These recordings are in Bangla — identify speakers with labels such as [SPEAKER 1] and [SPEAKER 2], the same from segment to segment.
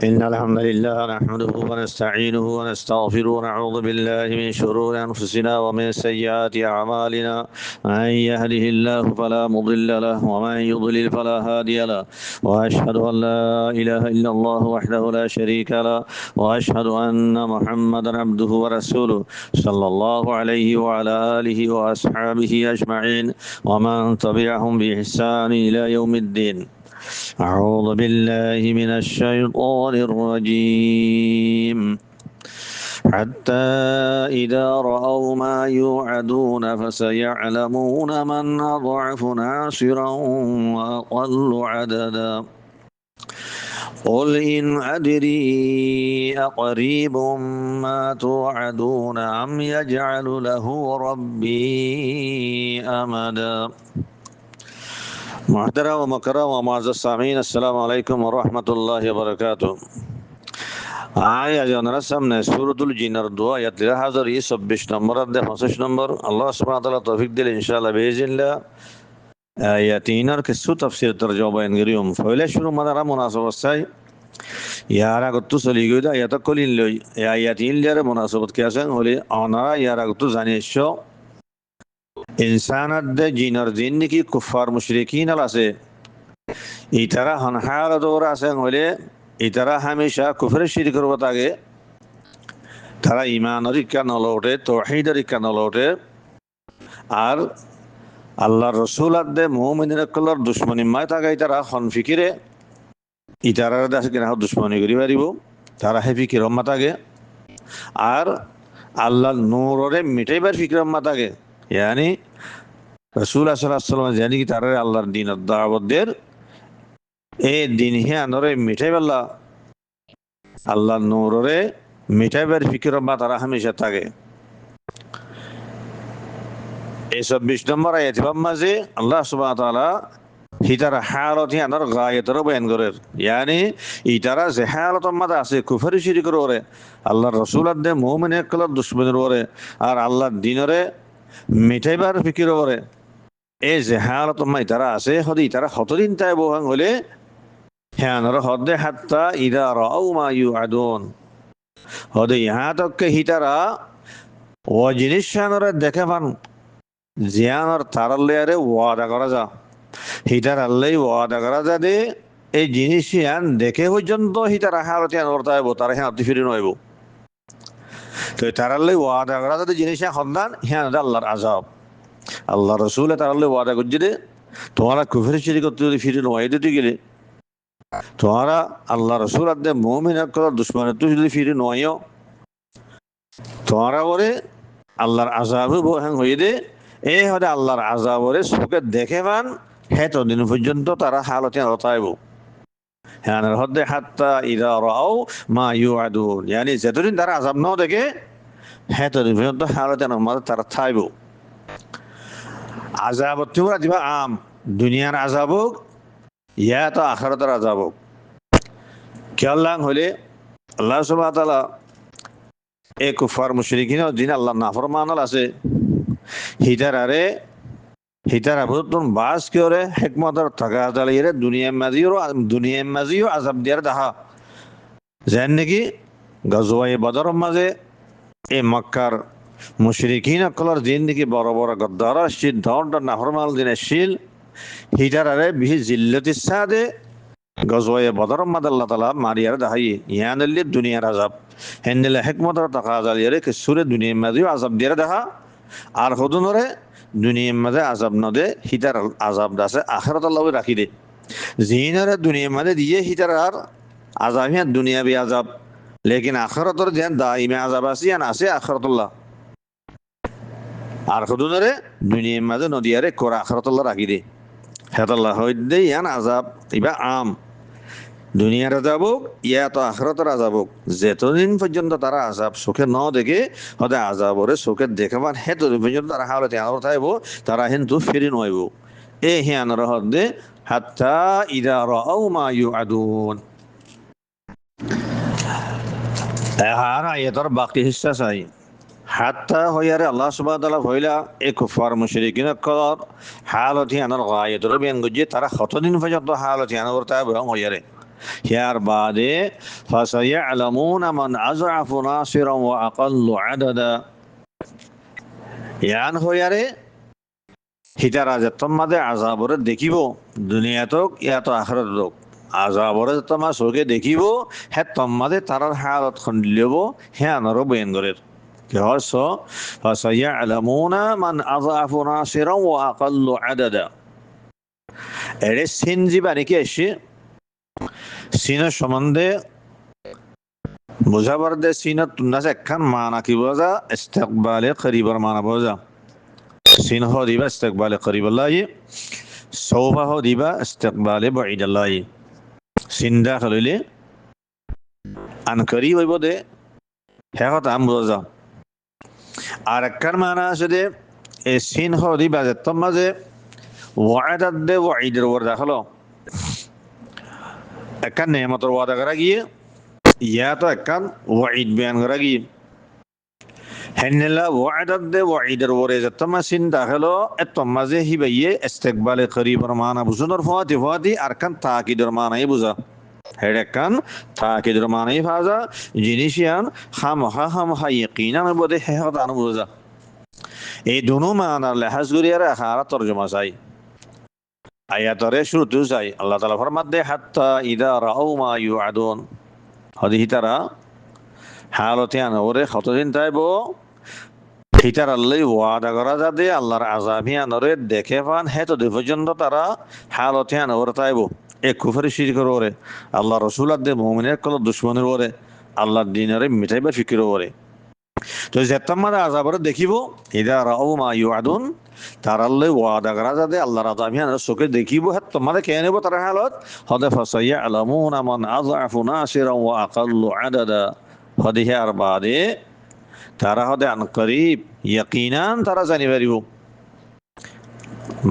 [SPEAKER 1] إن الحمد لله نحمده ونستعينه ونستغفره ونعوذ بالله من شرور أنفسنا ومن سيئات أعمالنا. من يهده الله فلا مضل له ومن يضلل فلا هادي له. وأشهد أن لا إله إلا الله وحده لا شريك له، وأشهد أن محمدا عبده ورسوله صلى الله عليه وعلى آله وأصحابه أجمعين ومن تبعهم بإحسان إلى يوم الدين. أعوذ بالله من الشيطان الرجيم. حتى إذا رأوا ما يوعدون فسيعلمون من أضعف ناصرا وأقل عددا. قل إن أدري أقريب ما توعدون أم يجعل له ربي أمدا. محترم ومكرم ومعزز السامعين، السلام عليكم ورحمة الله وبركاته. আজ আপনার সামনে সূরাতুল জিনের দোয়া আয়াত 3024 নম্বর অধ্যায় 25 নম্বর। আল্লাহ সুবহানাহু ওয়া তাআলা তৌফিক দিলে ইনশাআল্লাহ বিইজনিল্লাহ আয়াতিনার কিছু তাফসীর তরজমা বয়ান করিম। ফয়লা শুরু মাদারা মুনাসাবাত চাই ইয়ার আগত চলি গই আয়াত কলিন লই আয়াতিন যার মুনাসাবাত কি আছে হলে অনারা ইয়ার আগত জানিয়েছ ইনসানাত দে জিনের জিন কি কুফার মুশরিকিন আছে ইতারা হনহাল দৌর আছে হলে ইতারা হামেশা কুফরে শিরিক করবত আগে তারা ইমানের ইকা নলওটে তাওহীদের ইকা নলওটে আর আল্লাহর রাসূল আদে মুমিনের কলর দুশমনী মাই থাকাই তারা হন ফিকিরে ইতারার দাস কিনা দুশমনী করি পারিব তারা হে ফিকির মাত আগে আর আল্লাহর নূরে মিটাইবার ফিকির মাত আগে ইয়ানি রাসূল সাল্লাল্লাহু আলাইহি ওয়াসাল্লাম জানি কি তারা আল্লাহর দ্বীনের দাওয়াত দের এই দিন হে আনরে মিটাইবাল্লা আল্লাহর নূরে মিটাইবার ফিকির মাত তারা হামেশা থাকে। এই 26 নম্বর আয়াতের মাঝে আল্লাহ সুবহানাহু ওয়া তাআলা হিতার হালত আনার গায়তর বয়ান করেন, ইয়ানি ইতারা যে হালতের মাঝে আছে কুফরি শিরিক করে আল্লাহর রাসূল আদে মুমিনের কলর দুশমনের করে আর আল্লাহর দ্বীনরে মিটাইবার ফিকির করে এই যে হালতের মাঝে তারা আছে হদি তারা কতদিন তাই বহান হলে হ্যানর হদে হাত্তা ইদা রাউ মা ইউআদুন হদে ইহা তক হিতারা ও জিনিস হ্যানরে দেখে পান জিয়ানর তারাল্লে ওয়াদা করা যা হিটার আল্লাহ ওয়াদা করা যা দে এই জিনিস হ্যান দেখে পর্যন্ত হিতার হালতে আনবর্তাইব তারা হ্যাঁ অতি ফিরে নইব তো তারাল্লে ওয়াদা করা যা জিনিস হ্যাঁ সন্ধান হ্যাঁ আল্লাহর আযাব আল্লাহ রাসূল তারাল্লে ওয়াদা করছে দে তোমরা কুফরি শিরিক করতে যদি ফিরে নয় দিতে গেলে তোমরা আল্লাহ রাসূল আদে মুমিনের কলর দুশমনের তুই যদি ফিরে নয়ও তোমরা বলে আল্লাহর আযাব বহান হয়ে দে এই হলে আল্লাহর আযাবরে চোখে দেখে পান হেতদিন পর্যন্ত তারা হালতে রতাইব হ্যাঁ হদে হাত্তা ইদা রাউ মা ইউআদুন ইয়ানি যতদিন তারা আযাব নাও দেখে হেতদিন পর্যন্ত হালতে আমাদের তারা থাইব। আযাব তোমরা দিবা আম দুনিয়ার আযাব ইয়া তো আখিরাতের আযাব কেয়াল্লাং হলে আল্লাহ সুবহানাহু ওয়া তাআলা এই কুফার মুশরিকিনের দিন আল্লাহ নাফরমান আছে হিতারারে হিতারা বুতুন বাস করে হিকমতের থাকা দালিয়ে দুনিয়া মাজিও আযাব দিয়ার দেখা যেন নাকি গজওয়ায়ে বদরের মাঝে এই মক্কার মুশরিকিন কলর দিন নাকি বড় বড় গদ্দারা শীত ধরটা নাফরমান দিনে শিল হিতারারে বিহি জিল্লতি সাদে গজওয়ায়ে বদরের মাঝে আল্লাহ তাআলা মারিয়ার দেখাই ইয়ানাল্লি দুনিয়ার আযাব হেনলে হিকমতের থাকা দালিয়ে কিসুরে দুনিয়া মাজিও আযাব দিয়ার দেখা আর হদুনরে দুনিয়ার মাঝে আযাব নদে হিতার আযাব দাসে আখিরাত আল্লাহ রাখি দে জিনারে দুনিয়ার মাঝে দিয়ে হিতার আর আযাব হিয়া দুনিয়াবি আযাব লেকিন আখিরাতর যেন দাইমে আযাব আছে আর আছে আখিরাতুল্লাহ আর হদুনরে দুনিয়ার মাঝে নদিয়ারে কোরা আখিরাতুল্লাহ রাখি দে হেতাল্লাহ হইদে ইয়ান আযাব ইবা আম দুনিয়ার আযাব ইয়া তো আখিরাতের আযাব যতদিন পর্যন্ত তারা আযাব চোখে ন দেখে হদে আযাবরে চোখে দেখাবান হেতদিন পর্যন্ত তারা হালতে আনবর্তাইব তারা কিন্তু ফিরে নইব এ হিয়ানর হদে হাত্তা ইদা রাউ মা ইউআদুন। আর আয়াতের বাকি হিস্সা চাই হাত্তা হইয়ারে আল্লাহ সুবহানাহু ওয়া তাআলা হইলা এই কুফার মুশরিকিনের কলর হালতে আনার গায়তর বেন গজে তারা কতদিন পর্যন্ত হালতে আনবর্তাইব হইয়ারে হিয়ার বাদে ফাসায়ালামুনা মান আযআফু নাসিরান ওয়া আকাল্লু আদাদা ইয়ান হইয়ারে হিতারা যে তোমাদের আযাবরে দেখিব দুনিয়াতক ইয়াত আখিরাতক আযাবরে তোমা চোখে দেখিব হে তোমাদের তারার হালত খন্ডিলব হে আনরো বয়ান করের কি হস ফাসায়ালামুনা মান আযআফু নাসিরান ওয়া আকাল্লু আদাদা এরে সিন জিবানি কি আসে সিনের সম্বন্ধে বুঝাবার দে সিনত তুন্নাস একখান মানা কি বোঝা ইস্তিকবালে করিবার মানা বোঝা সিন হ দিবা ইস্তিকবালে করিবাল্লাহি সৌফা হ দিবা ইস্তিকবালে বাঈদাল্লাহি সিন দাখিল হইলে আন করিব হইব দে হে কথা আম বোঝা আর একখান মানা আছে দে এ সিন হ দিবা যে তোমাজে ওয়াদাত দে ওয়াঈদের ওর দাখলো একখান নেয়ামতের ওয়াদা করা গিয়ে ইয়া তো একখান ওয়াঈদ বয়ান করা গিয়ে হেন্নেলা ওয়াদাত দে ওয়াঈদের ওরে যে তোমা সিন দাখলো এ তোমাজে হিবাইয়ে ইস্তিকবালে করিবার মানা বুঝুনোর ফাতি আর কান তাকিদের মানাই বুঝা হেড একখান তাকিদের মানাই ফাজা জিনিসিয়ান খামহা ইয়াকিনান বদে হে হতান বুঝা এই দুনো মানার লেহাজ করিয়ারে আখারা তরজমা চাই আয়াতরে শুরুতে চাই আল্লাহ তাআলা ফরমাত দে হাত্তা ইদা রাউ মা ইউআদুন হদি হিতারা হালতে আনরে কতদিন তাইব হিতার আল্লাহ ওয়াদা করা যাতে আল্লাহর আযাবি আনরে দেখে পান হে তো পর্যন্ত তারা হালতে আনরে তাইব এ কুফরি শিরক করে আল্লাহ রাসূল দে মুমিনের কল দুশমনের ওরে আল্লাহর দ্বীনরে মিটাইবার ফিকির ওরে তো যেতামার আযাবরে দেখিব ইদা রাউ মা ইউআদুন তার আল্লাহ ওয়াদা করা যাতে আল্লাহর আযাবি আনরে চোখে দেখিব হে তোমাদের কে নেব তার হালত হদে ফাসায়ালামুনা মান আযআফু নাসিরান ওয়া আকাল্লু আদাদা হদে হিয়ার বাদে তারা হদে আন করিব ইয়াকিনান তারা জানি পারিব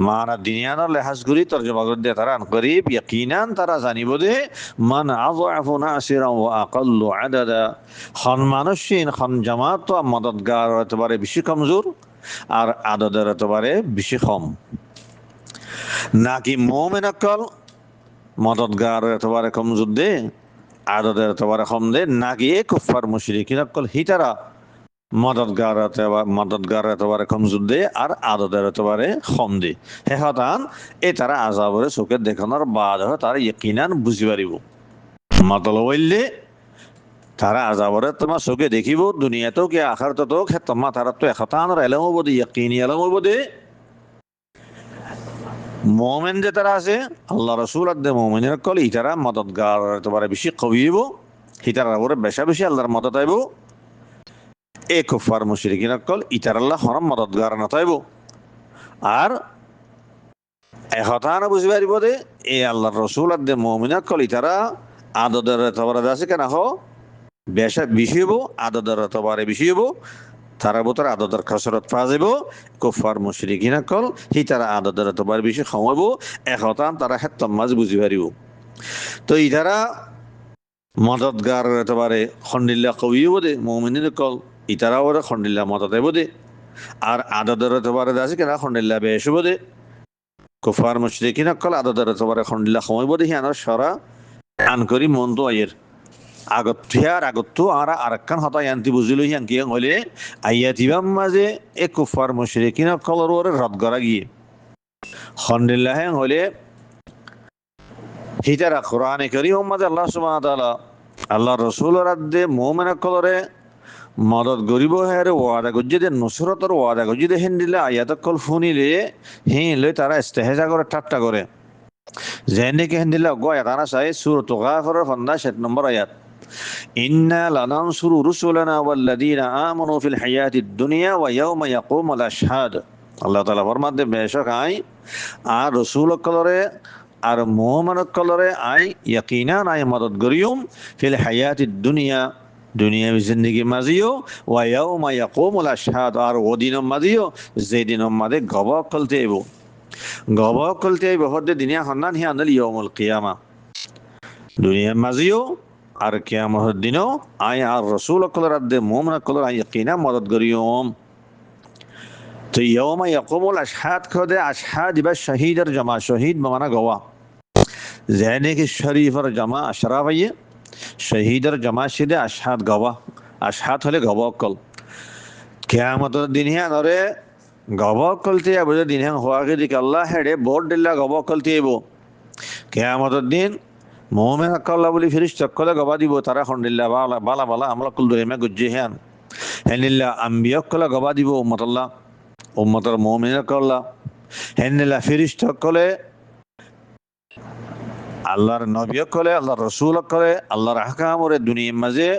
[SPEAKER 1] মানা দুনিয়ার লেহাজ করি তরজমা করে দিয়ে তারা আন করিব ইয়াকিনান তারা জানিব দে মান আযআফু নাসিরান ওয়া আকাল্লু আদাদা খন মানুষিন খন জামাত তো মদদগার এতবারে বেশি কমজোর আর আদদের এতবারে বেশি কম নাকি মুমিন আকল মদদগার এতবারে কমজোর দে আদদের এতবারে কম দে নাকি কুফার মুশরিকিন আকল হিতারা মদদগার এতবারে কমজোর দে আর আদদের এতবারে কম দে হে হতান এ তারা আযাবরে চোখে দেখানোর বাদ হয় তারা ইয়াকিনান বুঝি পারিব মতলব হইলে তারা আযাবরে তোমার চোখে দেখিব দুনিয়াতেও কি আখিরাতেও হে তোমা তারা তো এখতানোর এলম হইব দে ইয়াকিনি এলম হইব দে মুমিন যে তারা আছে আল্লাহ রাসূল দে মুমিনের কল ইতারা মদদগার এতবারে বেশি কবিব হিতারা ওরে বেশি আল্লাহর মদদ আইব এ কুফার মুশরিকিন কল ইতার আল্লাহ হরম মদদগার না তাইব আর এহতান বুঝি পারিব দে এ আল্লাহর রাসূল দে মুমিন কল ইতারা আদদের এতবারে আছে কেন হ বেশি হইব আদদের এতবারে বেশি হইব তারা ভিতরে আদদের কসরত পাওয়া যাব কুফার মুশরিকিন কল হিতারা আদদের এতবারে বেশি খাওয়াবো এহতান তারা হেতম মাঝ বুঝি পারিব তো ইতারা মদদগার এতবারে খন্ডিল্লা কবিব দে মুমিনের কল ইতারা ওরা খন্ডিল্লা মদত আইব দে আর আদদের এতবারে আছে কেনা খন্ডিল্লা বেশ হইব দে কুফার মুশরিকিন কল আদদের এতবারে খন্ডিল্লা খাওয়াইব দে হিয়ানোর সরা আন করি মন তো আয়ের আগত আর আরেকখান হতা ইয়ান্তি বুঝিল হিয়ান কি হইলে আইয়াতিবাম মাঝে এ কুফার মুশরিকিন কলর ওরে রদ করা গিয়ে খন্ডিল্লা হ্যাঁ হইলে হিতারা কোরআনে কারীম মাঝে আল্লাহ সুবহানাহু ওয়া তাআলা আল্লাহ রাসূলের আদে মুমিন কলরে মদত গরিব হেরে ওয়াদা গজ্জে নুসরতর ওয়াদা গজ্জে হিন্দিলে আয়াত কল ফুনিলে হিলে তারা ইস্তেহজা করে ঠাট্টা করে যেনেকে হিন্দিলে গয়া তারা চাই সূরাত গাফিরের 57 নম্বর আয়াত ইন্না লানানসুরু রুসুলানা ওয়াল্লাযীনা আমানু ফিল হায়াতিদ দুনিয়া ওয়া ইয়াওমা ইয়াকুমুল আশহাদ আল্লাহ তাআলা ফরমাতে বেশক আই আর রাসূল কলরে আর মুমিন কলরে আই ইয়াকিনান আই মদত গরিয়ম ফিল হায়াতিদ দুনিয়াবি জিন্দেগি মাঝিও ওয়া ইয়াউমা ইয়াকুমুল আশহাদ আর ওদিন মাঝিও যেদিন মাঝে গবাহ কলতে আইব হদে দুনিয়া হন্নান হি আনল ইয়াউমুল কিয়ামা দুনিয়া মাঝিও আর কিয়ামতের দিনও আই আর রাসূল কলর আদে মুমিন কলর আই ইয়াকিনা মদত গরিয়ম তো ইয়াউমা ইয়াকুমুল আশহাদ খদে আশহাদ ইবা শহীদের জমা শহীদ মানা গওয়া যে নাকি শরীফের জমা আশরাফ আইয়ে, শহীদের জমা সিদে আশহাদ গবাহ, আশহাদ হলে গবাহ অকল। কিয়ামতের দিন হ্যাঁ নরে গবাহ অকলতে বুঝে দিন হ্যাঁ হওয়াকে দিকে আল্লাহ হেডে বোর্ড দিল্লা গবাহ অকলতে এবো কিয়ামতের দিন। মোমেন আকাল্লা বলি ফিরিস চক্কলে গবা দিব তারা খন্ডিল্লা বালা বালা বালা আমরা কুল দরিমে গুজ্জে হ্যান হেনিল্লা আম্বিয়কলে গবা দিব উম্মতাল্লাহ, উম্মতর মোমেন আকাল্লা হেনিল্লা ফিরিস চক্কলে আল্লাহর নবিয়কলে আল্লাহর রসুলকলে আল্লাহর আহকামরে দুনিয়ার মাঝে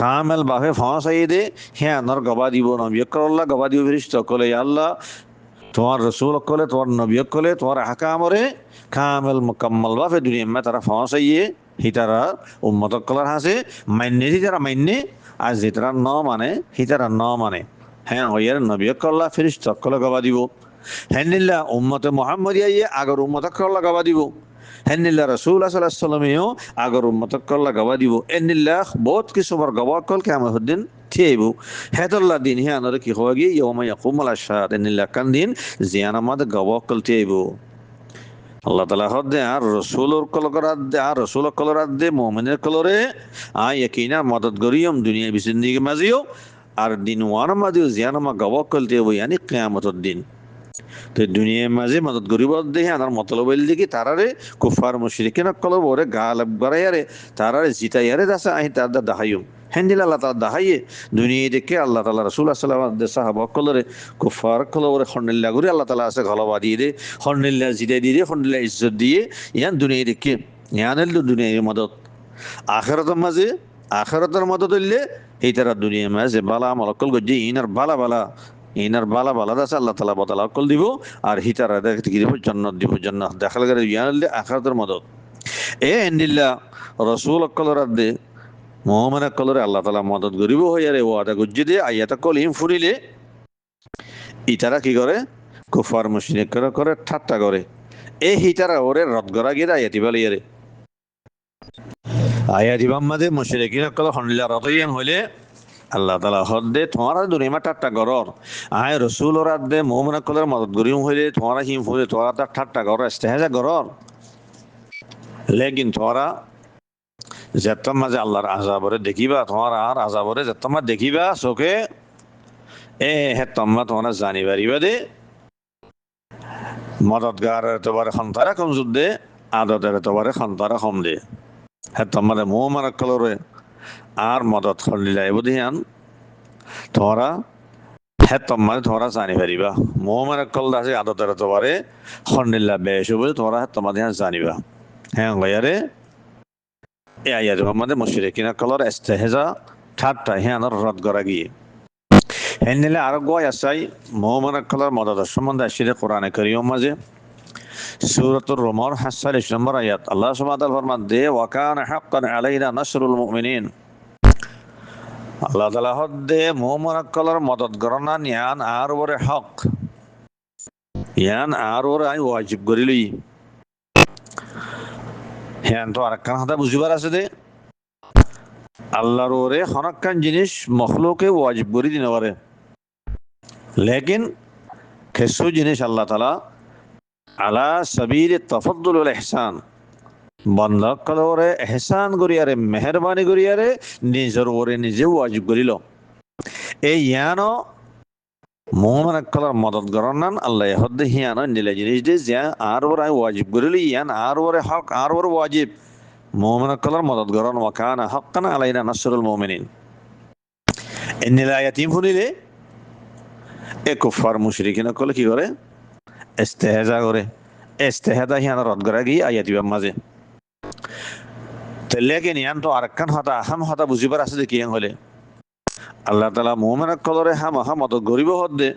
[SPEAKER 1] কামেল ভাবে ফাঁসাই দে হ্যাঁ নর গবা দিব নবিয়কল্লাহ গবা দিব ফিরিস চক্কলে আল্লাহ তোমার রসুল কলে তোমার নবী কলে তোমার হাকামরে কামেল মুকাম্মল ভাবে দুনিয়া মে তারা ফাঁসাইয়ে হিতারা উম্মত কলার হাসে মান্যে যারা মান্যে আর যেতারা ন মানে হিতারা ন মানে হ্যাঁ ওয়ার নবী কল্লা ফিরিস চক্কলে গবা দিব হেনিল্লা উম্মতে মোহাম্মদিয়া ইয়ে আগর উম্মত কল্লা গবা দিব হেনিল্লা রসুল সাল্লাল্লাহু সাল্লামেও আগর উম্মত কল্লা গবা দিব এনিল্লা বহুত কিছুবার গবা কল কিয়ামতের দিন থিয়েবু হেদল্লা দিন হে আনরে কি হওয়া গিয়ে ইয়ৌমা ইয়াকুমুল আশহাদ এনিল্লা কান দিন জিয়ান আমাদের গবা কল থিয়েবু আল্লাহ তাআলা হদে আর রসুলর কল করাত দে আর রসুল কলরাত দে মুমিনের কলরে ইয়াকিনা মদদ গরিয়ম দুনিয়া বিজিন্দিগি মাজিও আর দিন ওয়ান মাজিও জিয়ান আমা গবা কল থিয়েবু ইয়ানি কিয়ামতের দিন। তো দুনিয়ার মাঝে মদত গরিব দেখে আনার মতলব দেখি তারারে কুফার মুশরিকিন কলব ওরে গালাব গরাইয়ারে তারারে জিতাইয়ারে দাসা আহি তার দাহাইম হেন্দিল আল্লাহ তাআলা দাহাইয়ে দুনিয়া দেখে আল্লাহ তাআলা রাসূল সাল্লাল্লাহু আলাইহি ওয়াসাল্লাম সাহাবা কলরে কুফার কলরে খন্ডিল্লা গুরি আল্লাহ তাআলা আছে গলবা দিয়ে দে খন্ডিল্লা জিতাই দিয়ে খন্ডিল্লা ইজ্জত দিয়ে ইয়ান দুনিয়া দেখে ইয়ানেল দুনিয়ার মদত আখিরাতের মাঝে আখিরাতের মদত হইলে এই তারা দুনিয়ার মাঝে বালা আমল কল গজি ইনার বালা বালা ইনার বালা বালা দাস আল্লাহ তাআলা বতালা কল দিব আর হিতারা দেখতে দিব জান্নাত দিব জান্নাত দেখাল গরে ইয়ানলে আখিরাতের মদত এ এন্দিল্লা রাসূল কলরাত দে মুমিন কলরে আল্লাহ তাআলা মদত গরিব হইয়ারে ওয়াদা গুজ্জি দে আয়াত কল ইন ফুরিলে ইতারা কি করে কুফার মুশরিক করে ঠাট্টা করে এ হিতারা ওরে রদ গরা গিয়ে আয়াতি বলিয়ারে আয়াতি বাম্মাদে মুশরিকিন কল হনলা রতয়ান হইলে আল্লাহ তাআলা হদে তোমারা দুনিয়া ঠাট্টা গরর আয় রসুল রাত দে মুমিন কলর মদত গরিম হইলে তোমারা হিম হইলে তোরা তার ঠাট্টা গরর ইস্তেহাজা গরর লেকিন তোরা যেতম মাঝে আল্লাহর আযাবরে দেখিবা তোমার আর আযাবরে যেতম দেখিবা চোখে এ হে তোমরা তোমরা জানি পারিবা দে মদতগার তোমার সন্তারা কম যুদ্ধে আদতের তোমার সন্তারা কম দে হে তোমাদের মুমিন কলরে আর মদত করলিলা এবদিয়ান তোরা হে তোমার তোরা জানি পারিবা মুমিন কল দাসে আদতের তোমারে খন্ডিল্লা বেশ বলে তোরা হে তোমাদের জানিবা হ্যাঁ গয়ারে এ আয়াত আমাদের মুশরিকিন কলর ইস্তেহজা ঠাট্টা হ্যাঁ রদ করা গিয়ে হেনিলে আর গয় আসাই মুমিন কলর মদত সম্বন্ধে আসলে কোরআনে কারীম মাঝে সূরাতুর রুমর ৪৭ নম্বর আয়াত আল্লাহ সুবহানাহু ওয়া তাআলা ফরমান দে ওয়া কানা হাক্কান আলাইনা নাসরুল মুমিনিন আল্লাহ তাআলা হদে মুমিন কলর মদত গরনা নিয়ান আর ওরে হক ইয়ান আর ওরে আই ওয়াজিব করিলি হ্যাঁ তো আরেকখান কথা বুঝিবার আছে দে আল্লাহর ওরে হনক্কান জিনিস মখলুকে ওয়াজিব করে দিতে পারে লেকিন কিছু জিনিস আল্লাহ তাআলা আলা সাবিল তাফাদ্দুল ওয়াল ইহসান বান্দা কলরে ইহসান করিয়ারে মেহেরবানি করিয়ারে নিজের ওরে নিজে ওয়াজিব করিল এই ইয়ানো মুমিন কলর মদত গরনান আল্লাহ হদে হিয়ানো নিলে জিনিস দে যা আর ওরে ওয়াজিব করিল ইয়ান আর ওরে হক আর ওরে ওয়াজিব মুমিন কলর মদত গরন ওয়া কানা হাক্কান আলাইনা নাসরুল মুমিনিন এনিল আয়াতিম ফুনিলে এ কুফার মুশরিকিন কল কি করে ইস্তেহজা করে ইস্তেহজা হিয়ানো রদ করা গিয়ে আয়াতি মাঝে লেকিন ইয়ান তো আরেকখান হতা আহাম হতা বুঝিবার আছে কি হলে আল্লাহ তাআলা মুমিন কলরে মদত গরিব হদে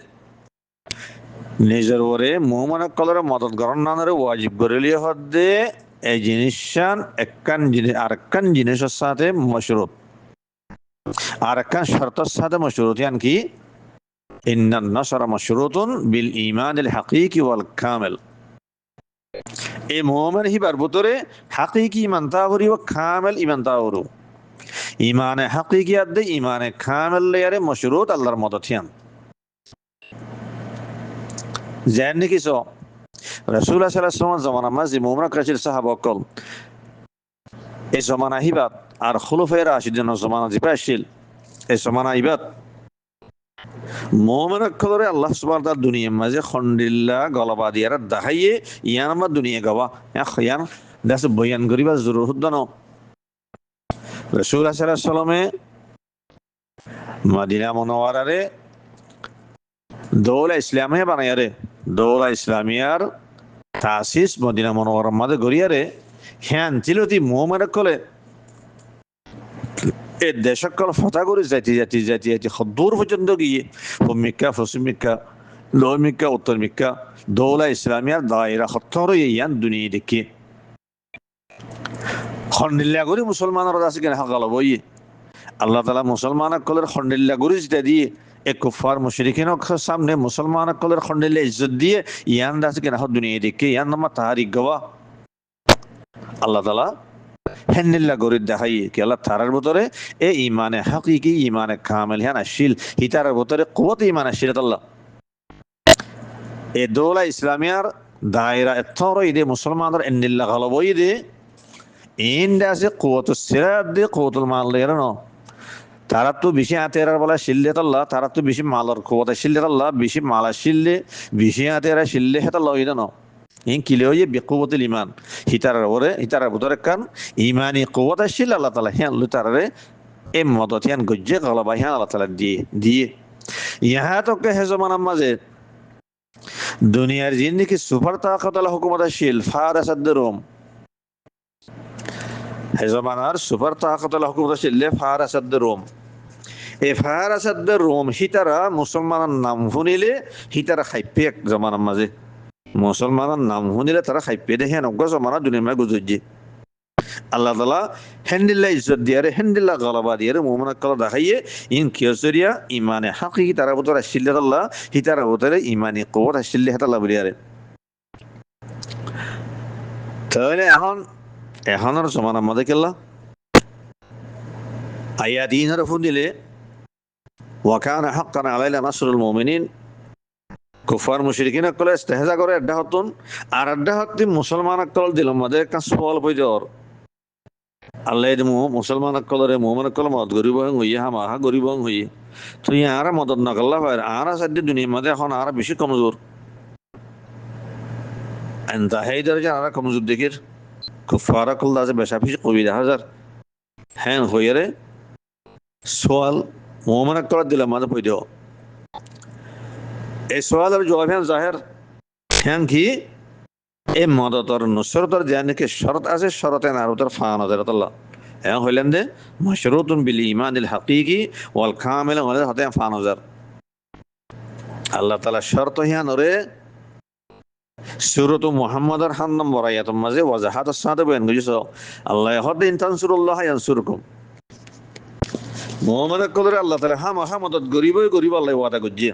[SPEAKER 1] নিজের ওরে মুমিন কলরে মদত গরনানরে ওয়াজিব করিলিয়ে হদে এই জিনিসান একখান জিনিস আরেকখান জিনিসের সাথে মশরুত আরেকখান শর্তের সাথে মশরুত ইয়ান কি ইন্নান নাসরা মশরুতুন বিল ঈমানিল হাকীকি ওয়াল কামিল এই মুমিন হিবার ভিতরে হাকীকি ঈমান তাওরি ও কামিল ঈমান তাওরু ঈমানে হাকীকিয়াত দে ঈমানে কামিল লেয়ারে মশরুত আল্লাহর মদত ইয়ান জানি কিছু রাসূলুল্লাহ সাল্লাল্লাহু আলাইহি ওয়াসাল্লাম জামানা মাঝে মুমিন কাছের সাহাবা কল এই জমানা হিবাত আর খুলফায়ে রাশিদিনের জমানা জিবা আসছিল এই জমানা হিবাত মুমিন কলরে আল্লাহ সুবহানাহু ওয়া তাআলা দুনিয়ার মাঝে খন্ডিল্লা গলবা দিয়ার দেখাইয়ে ইয়ান আমার দুনিয়া গাওয়া ইয়ান দাস বয়ান করিবা জরুরত ন রাসূলুল্লাহ সাল্লাল্লাহু আলাইহি ওয়াসাল্লামে মদিনা মুনাওয়ারারে দৌলা ইসলামিয়া বানায়ারে দৌলা ইসলামিয়ার তাসিস মদিনা মুনাওয়ারার মাঝে গড়িয়ারে হ্যান চিলতি মুমিন কলে এই দেশকল ফতা করে যাইতে দূর পর্যন্ত গিয়ে মিক্কা পশ্চিম মিক্কা লো মিক্কা উত্তর মিক্কা দৌলা ইসলামিয়ার দায়রা হত্তর ইয়ান দুনিয়া দেখি খন্ডিল্লা করে মুসলমানের আছে কেন হাকাল বই আল্লাহ তাআলা মুসলমান কলের খন্ডিল্লা করে যেটা দিয়ে এক কুফার মুশরিকিনের সামনে মুসলমান কলের খন্ডিল্লা ইজ্জত দিয়ে ইয়ান আছে কেন দুনিয়া দেখি ইয়ান নামা তাহারিক গওয়া আল্লাহ তাআলা হেন্নিল্লা গরিব দেখাই কি আল্লাহ তারার ভিতরে এ ইমানে হাকিকি ইমানে কামেল হ্যান আসিল হিতারের ভিতরে কুওয়াত ইমান আসিল আল্লাহ এ দৌলা ইসলামিয়ার দায়রা এতর ইদে মুসলমানদের এন্নিল্লা গালব ইদে ইন্দে আছে কুওয়াতুস সিরাত দি কুওয়াতুল মাল দেয়ার ন তারা তো বেশি আতেরার বলা শিল্লে আল্লাহ তারা তো বেশি মালর কুওয়াত শিল্লে আল্লাহ বেশি মাল শিল্লে বেশি আতেরা শিল্লে হেতা লইদ ন ইন কিলেও বিকুওয়াতুল ইমান হিতারের ওরে হিতারের ভিতরে কান ইমানি কুওয়াত আসিল আল্লাহ তাআলা হ্যাঁ লুতারে এ মদত হ্যান গজ্জে গলবা হ্যাঁ আল্লাহ তাআলা দিয়ে ইহা তো কে হে জমানা মাঝে দুনিয়ার জিন্দিগি সুপার তাকত আলা হুকুমত আসিল ফারাস আদ-রুম হে জমানার সুপার তাকত আলা হুকুমত আসিল ফারাস আদ-রুম এই ফারাস আদ-রুম হিতারা মুসলমানের নাম শুনিলে হিতারা খাইপে এক জমানার মাঝে মুসলমানের নাম শুনিলে তারা খাইপে দেখে নগ্য জমানা দুনিয়ার মাঝে গুজুজি আল্লাহ তাআলা হেন্দিল্লা ইজ্জত দিয়ারে হেন্দিল্লা গলবা দিয়ারে মুমিন কল দেখাইয়ে ইন কিয়সরিয়া ইমানে হাকিকি তারা ভিতরে আসিল আল্লাহ হিতারা ভিতরে ইমানি কুওয়াত আসিল হেতাল্লাহ বলিয়ারে তাহলে এখনের জমানার মধ্যে কেল্লা আয়াত ইনরে ফুদিলে ওয়াকানা হাক্কান আলাইনা নাসরুল মুমিনিন কুফার মুশরিকিন কলে ইস্তেহজা করে আড্ডা হতুন আর আড্ডা হতি মুসলমান কল দিল মধ্যে একটা সওয়াল পয়জর আল্লাহ দিমু মুসলমান কলরে মুমিন কল মত গরিব হইয়া হামা গরিব হইয়ে তো ইয়ারা মদত না করলা ভাই আরা সাধ্য দুনিয়ার মধ্যে এখন আরা বেশি কমজোর এন্তা হেই দরজা আরা কমজোর দেখির কুফার কল আছে বেশা বেশি কবিরা হাজার হ্যাঁ হইয়ারে সওয়াল মুমিন কল দিল মধ্যে পয়জো এই সওয়ালের জবাব হ্যাঁ জাহের হ্যাঁ কি এই মদতর নুসরতর জানিকে শরত আছে শরতে নারুতর ফান হযরত আল্লাহ হ্যাঁ হইলেন দে মাশরুতুন বিল ঈমানিল হাকিকি ওয়াল কামিল ওয়াল হাতে ফান হযর আল্লাহ তাআলা শর্ত হ্যাঁ নরে সূরাত মুহাম্মাদের 7 নম্বর আয়াতের মাঝে ওয়াজাহাতুস সাদা বয়ান করেছে আল্লাহ হদ ইন তানসুরুল্লাহ ইয়ানসুরকুম মুহাম্মদ কদরে আল্লাহ তাআলা মদত গরিব আল্লাহ ওয়াদা করছে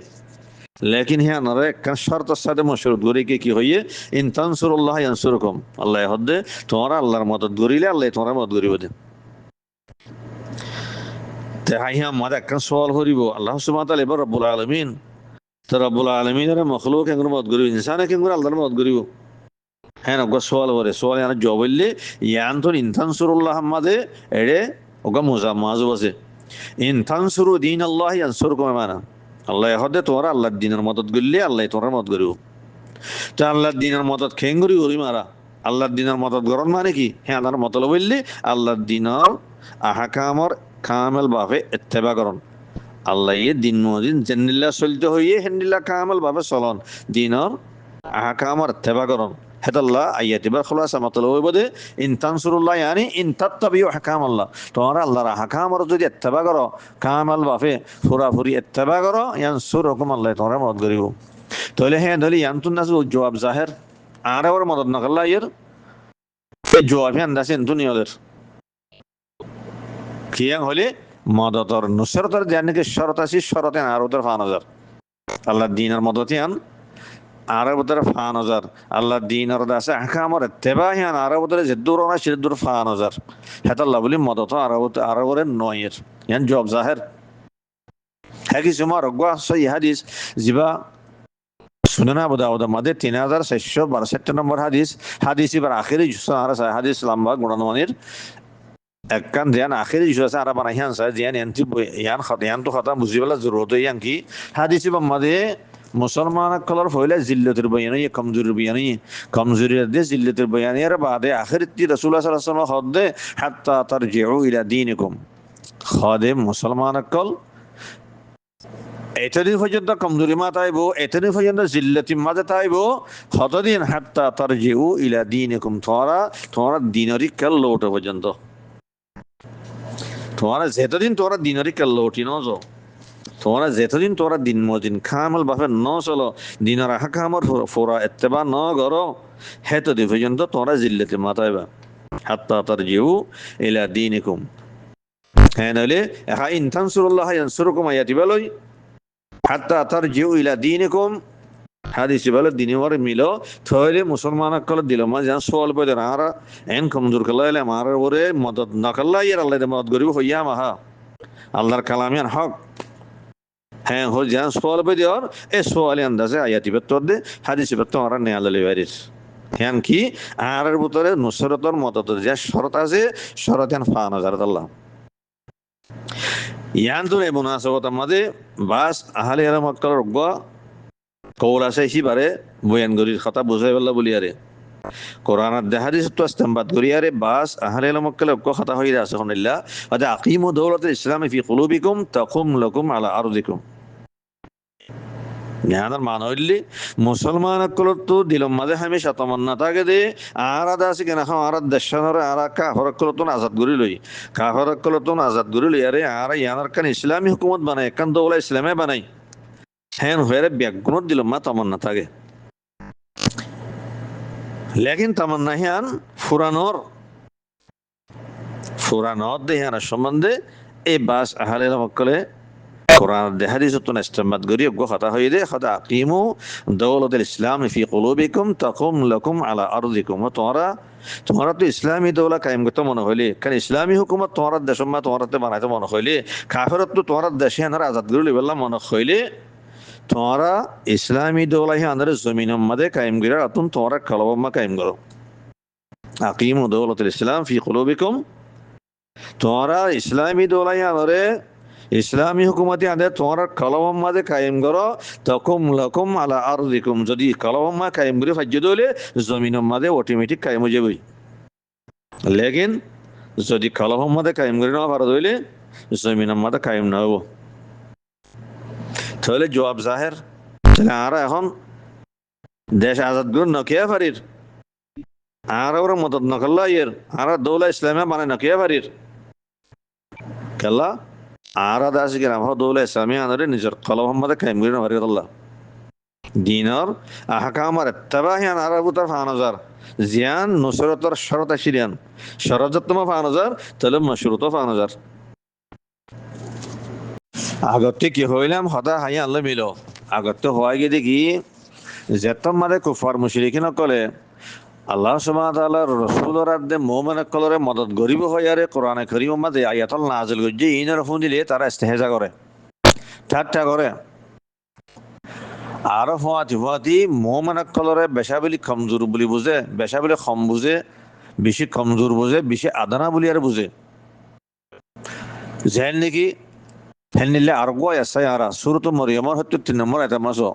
[SPEAKER 1] লেকিন হ্যাঁ নরে একটা শর্তের সাথে মশরুত গরিকে কি হইয়ে ইন তানসুরুল্লাহ ইয়ানসুরকুম আল্লাহ হদে তোমরা আল্লাহর মদত গরিলে আল্লাহ তোমরা মদত গরিব দে তে হাইয়া মাদা একটা সওয়াল করিব আল্লাহ সুবহানাহু ওয়া তাআলা এবার রব্বুল আলামিন তো রব্বুল আলামিনের মখলুক কেন মদত গরিব ইনসান কেন আল্লাহর মদত গরিব হ্যাঁ ওগা সওয়াল করে সওয়াল আর জবাব বললে ইয়ান তো ইন তানসুরুল্লাহ মাদে এড়ে ওগা মাযুব আছে ইন তানসুরু দীনাল্লাহ ইয়ানসুরকুম মানা আল্লাহ হদে তোমরা আল্লাহর দ্বীনের মদত গড়লে আল্লাহ তোমরা মদত গরিব তো আল্লাহর দ্বীনের মদত খেঙ্গুরি গরি মারা আল্লাহর দ্বীনের মদত গরম মানে কি হ্যাঁ আল্লাহর মতলব বললে আল্লাহর দ্বীনের আহকামর কামেল ভাবে ইত্তেবা করন আল্লাহ দিন মদিন জেন্নিল্লা চলতে হইয়ে হেন্দিল্লা কামেল ভাবে চলন দ্বীনের আহকামর ইত্তেবা করন হেতাল্লাহ আয়াতিবার খুলাসা মতলব হইবদে ইন তানসুরুল্লাহ ইয়ানি ইন তাত্তাবিউ আহকামাল্লাহ তোমরা আল্লাহর আহকামর যদি ইত্তেবা করো কামাল ভাবে পুরাপুরি ইত্তেবা করো ইয়ানসুরকুম আল্লাহ তোমরা মদত করিব তাহলে হ্যাঁ দলি ইয়ানতুন নাস জবাব জাহের আর ওর মদত না করলা এর জবাব হ্যাঁ দাসেন দুনিয়াদের কিয়াং হলে মদতর নুসরতর জানিকে শরত আছে শরতে আর ওদের 5000 আল্লাহর দ্বীনের মদত ইয়ান আরবদের 5000 আল্লাহ দ্বীনের দাসে আহকামর ইত্তেবা ইয়ান আরবদের জিদ্দুর না শিদ্দুর 5000 হেতাল্লাহ বলি মদত আরবরের নয়ের ইয়ান জবাব জাহের হ্যাঁ কি সুমার গয়া সহি হাদিস জিবা সুনান আবু দাউদের মধ্যে 3462 নম্বর হাদিস, হাদিস এবার আখেরি হাদিস লম্বা গুণানমানের একখান ধ্যান আখেরি জুস আছে আর বানাইহান সাই ধ্যান এনটি ইয়ান তো কথা বুঝিবেলা জরুরত ইয়ান কি হাদিস মধ্যে মুসলমান কলর হইলে জিল্লতের বয়ানি কমজোরির বয়ানি কমজোরির দে জিল্লতের বয়ানি আর বাদে আখিরতি রাসূলুল্লাহ সাল্লাল্লাহু আলাইহি ওয়াসাল্লাম হদে হাত্তা তারজিউ ইলা দীনিকুম খাদে মুসলমান কল এতদিন পর্যন্ত কমজোরি মা তাইব, এতদিন পর্যন্ত জিল্লতি মাঝে তাইব, কতদিন হাত্তা তারজিউ ইলা দীনিকুম তোমরা দিনরি কাল লোটা পর্যন্ত তোমরা যেতদিন তোমরা দিনরি কাল লোটি নজো তোমরা যেতদিন তোমরা দিন মদিন খামল বাফে ন চলো দিনের হাকামর ফোরা এত্তেবা ন গরো হেতদিন পর্যন্ত তোমরা জিল্লতি মাতাইবা হাত্তা তারজিউ ইলা দীনিকুম। হ্যাঁ নইলে একা ইনতানসুরুল্লাহ ইয়ানসুরুকুম আয়াতি বলই হাত্তা তারজিউ ইলা দীনিকুম হাদিস বলে দিনওয়ার মিলো থইলে মুসলমান কল দিল মা জান সোয়াল পয়দা আর এন কমজোর কলাইলে আমার ওরে মদদ না করলা ইয়ার আল্লাহ মদদ করিব হইয়া মাহা আল্লাহর কালামিয়ান হক। হ্যাঁ হো জান সোয়াল পয়দার এ সোয়ালে আন্দাজে আয়াতি বেতর দে হাদিস বেতর আর নে আল্লাহ বাইরিস হ্যাঁ কি আর ভিতরে নুসরতর মদদ যে শরত আছে শরতান ফানা জারাত আল্লাহ ইয়ান তো এই মুনাসাবাত আমাদের বাস আহলে ইলম মক্কার রগবা কৌল আছে সিবারে বয়ান গরির কথা বুঝাই বললা বলি আরে কোরআন হাদিস তো ইস্তেমবাদ করি আরে বাস আহলে ইলম মক্কার রগবা কথা হইরা আছে হনিল্লা আদা আকিমু দাওলাতুল ইসলাম ফি কুলুবিকুম তাকুম লাকুম আলা আরদিকুম। জ্ঞানের মান হইলি মুসলমান কলতো দিলম মাঝে হামেশা তমন্না থাকে দে আর আদা আছে কেন আর দেশনরে আর কাফর কলতো আজাদ করি লই কাফর কলতো আজাদ করি লই আরে আর ইয়ানার কান ইসলামী হুকুমত বানায় কান দৌলা ইসলামে বানাই হ্যাঁ হয়ে ব্যাগুণত দিলম মা তমন্না থাকে লেকিন তমন্না হিয়ান ফুরানোর দেহার সম্বন্ধে এই বাস আহলে মক্কলে কোরআন হাদিস তো ইস্তেমবাদ করি গো কথা হই দে খদা আকিমু দাওলাতুল ইসলাম ফি কুলুবিকুম তাকুম লাকুম আলা আরদিকুম তোমরা তো ইসলামী দৌলা কায়েম করতে মনে হইলে কারণ ইসলামী হুকুমত তোমার দেশ মা তোমারতে বানাইতে মনে হইলে কাফেরত তো তোমার দেশে আনার আজাদ করি বললা মনে হইলে তোমরা ইসলামী দৌলাহি আনার জমিন মাদে কায়েম করার আতুন তোমরা কলবম্মা কায়েম করো আকিমু দাওলাতুল ইসলাম ফি কুলুবিকুম তোমরা ইসলামী দৌলাহি আনারে ইসলামী হুকুমতি আদে তোমার কলম মাঝে কায়েম করো তকুম লকুম আলা আরদিকুম যদি কলম মা কায়েম করে ফাজ্য দইলে জমিন মাঝে অটোমেটিক কায়েম হয়ে যাবে লেকিন যদি কলম মাঝে কায়েম করে না পারো দইলে জমিন মাঝে কায়েম না হবো তাহলে জবাব জাহের তাহলে আর এখন দেশ আজাদ করে নকিয়া পারির আর ওরা মদত নকল্লা ইয়ের আর দৌলা ইসলামে মানে নকিয়া পারির কেল্লা আর আদাসি কেন দৌলা ইসলামী আনরে নিজের কলম মাঝে কায়েম করে না পারি আল্লাহ দিনর আহকামার ইত্তেবাহিয়ান আরবুতার ফানজার জিয়ান নুসরতর শরত আসিরিয়ান শরজতমা ফানজার তাহলে মশরুত ফানজার আগতে কি হইলাম হতা হাই আল্লাহ মিল আগতে হওয়াই গিয়ে দেখি যেতম মারে কুফার মুশরিকিন কলে আল্লাহ সুবহানাহু ওয়া তাআলার রাসূলের আদে মুমিন কলরে মদদ গরিব হইয়ারে কোরআনে কারীম মাঝে আয়াতুল নাযিল গজ্জি ইনার ফোন দিলে তারা ইস্তেহজা করে ঠাট্টা করে আর হওয়াতি মুমিন কলরে বেশাবলি কমজোর বলি বুঝে বেশাবলি কম বুঝে বেশি কমজোর বুঝে বেশি আদানা বলি আর বুঝে যেন নাকি হেনিলে আর গয় আছে আর সূরাত মারইয়ামের 73 নম্বর আয়াত মাসো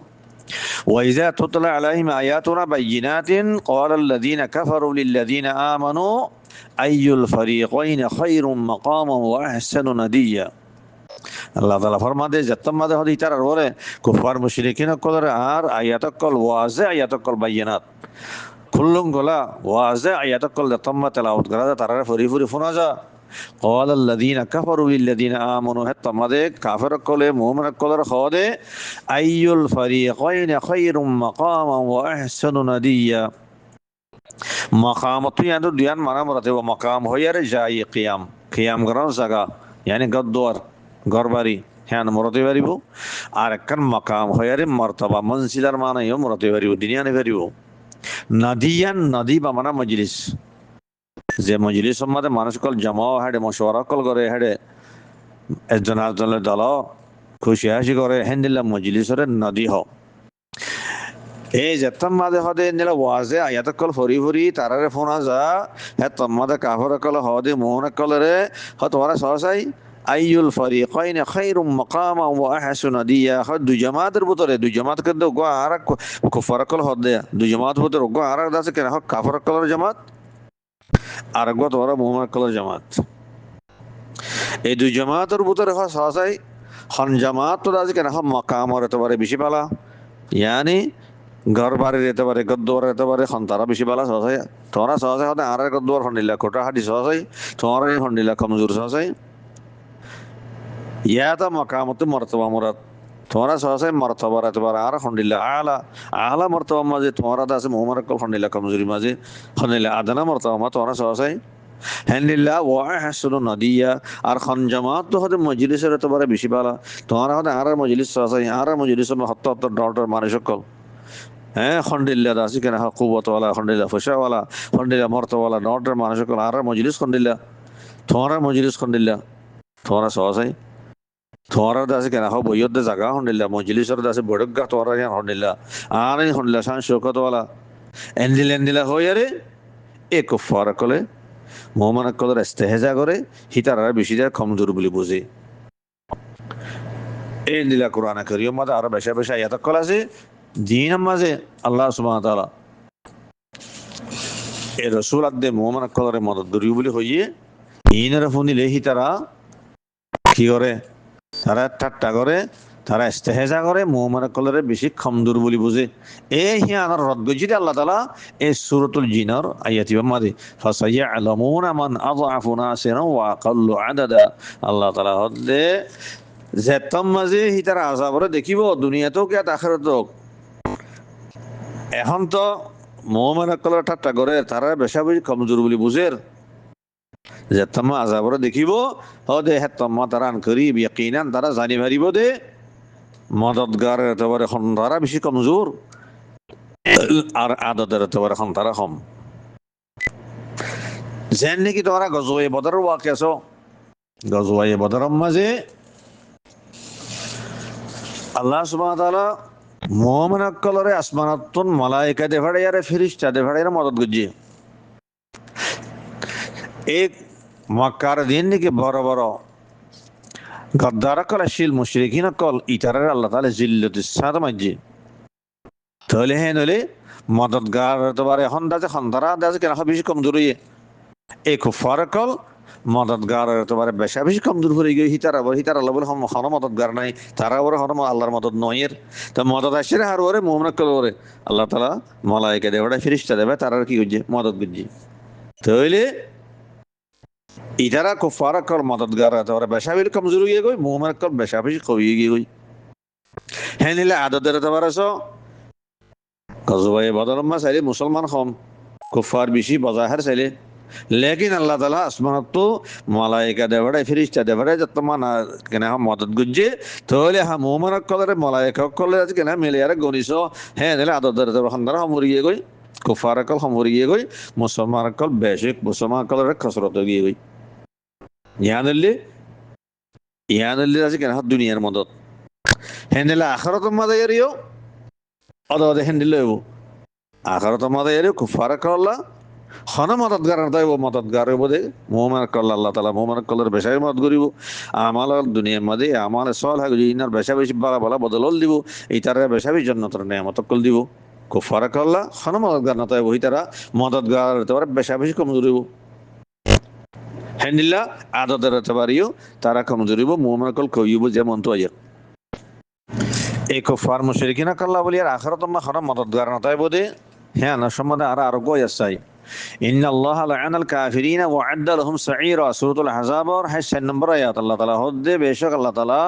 [SPEAKER 1] وإذا تتلى عليهم آياتنا بينات قال الذين كفروا للذين آمنوا أي الفريقين خير مقاما وأحسن نديا আল্লাহ তাআলা ফরমাদে যতম মাদে হদি তার বলে কুফার মুশরিকিন কলরে আর আয়াতাকল ওয়াজে আয়াতাকল বাইনাত কুল্লুম গলা ওয়াজে আয়াতাকল যতম তেলাওয়াত করা তারা ফরি ফরি ফোনা যা قال الذين كفروا للذين آمنوا حتى مده كافر كله مؤمن كله خده أي الفريقين خير مقاما وأحسن نديا مقام تو يعني ديان مانا مرتبه مقام هو ير جاي قيام کرن جگہ يعني گدوار گرباری হ্যাঁ مرتبه بریبو আর একখান مقام هو ير مرتبه منزلر মানা ইও مرتبه بریبو দুনিয়া নে بریبو নদিয়ান নদী বা মানা মজলিস যে মজলিস সম্মাদে মানুষ কল জমা হাড়ে মশওয়ারা কল করে হাড়ে একজন আরেকজনের দল খুশি হাসি করে হেন্দিল্লা মজলিসরে নদী হ এই যেতাম মাঝে হদে নিলে ওয়াজে আয়াত কল ফরি ফরি তারারে ফোনা যা হ্যাঁ তোমাদের কাফর কল হদে মোহন কলরে হ তোমারা সহসাই আইয়ুল ফরিকাইন খায়রুম মাকামা ওয়া আহসানু দিয়া হ দুই জামাতের ভিতরে দুই জামাত কিন্তু গো আর কুফার কল হদে দুই জামাত ভিতরে গো আর দাসে কেন হ কাফর কলর জামাত আর গো তোমারা মোহন কলর জামাত এই দুই জামাতের ভিতরে হ সহসাই হন জামাত তো দাসে কেন হ মাকামর এতবারে বেশি পালা ইয়ানি ঘর বাড়ি যেতে পারে গদ্দুয়ার যেতে পারে তারা বেশি বেলা সহসাই তোরা সহসাই হতে আর গদ্দুয়ার ফন্ডিলা কোটা হাঁটি সহসাই তোমার ফন্ডিলা কমজোর সহসাই ইয়াতা মকামতে মর্তবা মরাত তোমরা সহসাই মর্তবা রাতে পারে আর ফন্ডিলা আলা আলা মর্তবা মাঝে তোমরা আছে মোহাম্মদ কল ফন্ডিলা কমজোরি মাঝে ফন্ডিলা আদানা মর্তবা মা তোমরা সহসাই হ্যান্ডিল্লা ওয়া হাসুন নদিয়া আর খন জামাত তো হতে মজলিসের হতে পারে বেশি বেলা তোমরা হতে আর মজলিস সহসাই আর মজলিস হত্য হত্য ডর মানুষ সকল হ্যাঁ খন্ডিল্লা দাসি কেন কুবতওয়ালা খন্ডিল্লা ফুসাওয়ালা খন্ডিল্লা মর্তওয়ালা নটের মানুষ আর মজলিস খন্ডিল্লা তোমার মজলিস খন্ডিল্লা তোমার সহসাই তোমার দাসি কেন বইয়ত জাগা খন্ডিল্লা মজলিসর দাসে বড়গা তোমার খন্ডিল্লা আর খন্ডিল্লা শান শৌকতওয়ালা এন্দিলা হই আরে এ কুফার কলে মোহাম্মদ কলের ইস্তেহজা করে হিতারা বেশি যায় কমজোর বলে বুঝে এন্দিলা কোরআন কারীম মাঝে আরো বেশা বেশা আয়াত কল আছে দিন মাঝে আল্লাহ সুবহানাহু ওয়া তাআলা এ রাসূল আদে মুমিন কলরে মদদ করিও বলি হইয়ে ইনারে ফোনিলে হি তারা কি করে তারা ঠাট্টা করে তারা ইস্তেহজা করে মুমিন কলরে বেশি কমজোর বলি বুঝে এই হি আনার রদ গজি আল্লাহ তাআলা এই সূরাতুল জিনার আয়াতি মাঝে ফাসায়ালামুনা মান আযআফু নাসিরা ওয়া আকাল্লু আদাদা আল্লাহ তাআলা হদে যেতম মাঝে হি তারা আযাবরে দেখিব দুনিয়াতেও কি আখিরাতেও এখন তো মোহাম্মদ কলর ঠাট্টা করে তারা বেশা বেশি কমজোর বলি বুঝের যে তোমা আযাবরে দেখিব হদে হে তোমা তারান করিব ইয়াকিনান তারা জানি পারিব দে মদদগার এতবারে এখন তারা বেশি কমজোর আর আদতের এতবারে এখন তারা কম যেন নাকি তোমরা গজওয়ে বদর ওয়াকিয়া আছো গজওয়ে বদর মাঝে আল্লাহ সুবহানাহু ওয়া তাআলা মোহাম্মদ কলরে আসমানাতুন মালাইকা দেভাড়ে আরে ফেরেশতা দেভাড়ে মদদ গজি এক মক্কার দিন নাকি বড় বড় গদ্দার কল শিল মুশরিকিন কল ইতারার আল্লাহ তাআলা জিল্লাতুস সাদ মাজি তাহলে হেন হলে মদদগার তোবারে এখন দাজে খন্দারা দাজে কেন বেশি কমজোর হয়ে এই কুফার কল মদদগার তোবারে বেশা বেশি কমজোর হয়ে গিয়ে হিতারা আল্লাহ বলে হন মদদগার নাই তারা ওরে হন আল্লাহর মদদ নয়ের তা মদদ আসে আর ওরে মুমিন কল ওরে আল্লাহ তাআলা মালায়েকা দেবড়া ফেরেশতা দেবে তারা কি গজি মদদ গজি তাহলে ইতারা কুফার কল মদদগার তোবারে বেশা বেশি কমজোর হয়ে গই মুমিন কল বেশা বেশি কই গই হেন নিলে আদতের তোবারে সো গজওয়ে বদর মা সাইলে মুসলমান কম কুফার বেশি বাজাহার সাইলে लेकिन अल्लाह ताला आसमान तो मलाइका देवड़े फरिश्ता देवड़े जब तमाना केना हम मदद गुज्जे तोले हम मोमन कलरे मलाइका कलरे आज केना मिले यार गोनिसो है नेले आदर दर हंदर हम उरिए गई कुफार कल हम उरिए गई मुसलमान कल बेशिक मुसलमान कलरे कसरत गई गई यानल्ले आज केना दुनियार मदद है नेले आखिरत मदद यारियो अदो दे हेंदिले वो आखिरत मदद यारियो कुफार कल হন মদদগার তাই ও মদদগার বোধে মোহাম্মদ কল্লা আল্লাহ তাআলা মোহাম্মদ কল্লার বেশাই মদদ করিব আমাল দুনিয়ার মধ্যে আমাল সলহ ইনার বেশা বেশি বালা বালা বদল দিব ইতারে বেশা বেশি জান্নাতের নিয়ামত কল দিব কুফার কল্লা হন মদদগার না তাই ওই তারা মদদগার তোর বেশা বেশি কমজোরিব হেন্দিল্লা আদতের তবারিও তারা কমজোরিব মোহাম্মদ কল কইব যেমন তো আয়া এই কুফার মুশরিকিনা কল্লা বলি আর আখিরাত মা হন মদদগার না তাই বোধে হ্যাঁ না সম্বন্ধে আর গয় আছে إن الله لعن الكافرين وعد لهم سعيرا سورة الأحزاب और है 6 नंबर आयत अल्लाह ताला होदे बेशक अल्लाह ताला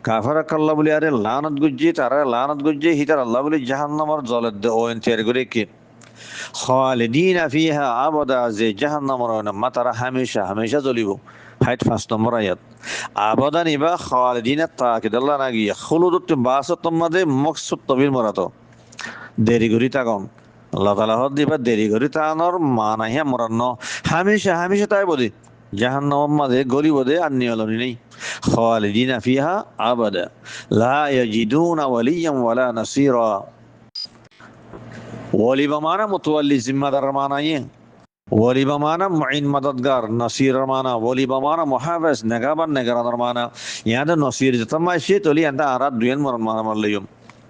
[SPEAKER 1] काफिर कल्ला बोले अरे लानत गुज्जी तारा लानत गुज्जी हितर अल्लाह बोले जहन्नम और जलद ओ इंतजार करे कि खालिदीन फीहा अबदा जे जहन्नम और मातारा हमेशा हमेशा जलिबो हाइट 5 नंबर आयत अबदा निबा खालिदीन ताकिद अल्लाह नागी खुलुदत बासत मदे मकसद तबिल मरातो देरी गुरी तागन আল্লাহ তাআলা হদ দিবা দেরি করি তানোর মানাহিয়া মরান্ন হামেশা হামেশা তাই বলি জাহান্নাম মাঝে গলিব দে আর নিয়লনি নেই খালিদিনা ফিহা আবাদা লা ইয়াজিদুনা ওয়ালিয়াম ওয়ালা নাসীরা ওয়ালি বামানা মুতাওয়াল্লি জিম্মাদার মানা ইয়ে ওয়ালি বামানা মুইন মদদগার নসির মানা ওয়ালি বামানা মুহাফিজ নেগাবান নেগরানার মানা ইয়াদা নসির জতমা শি তলি আন্দা আরাদ দুয়ান মরন মানা মাল্লিয়ুম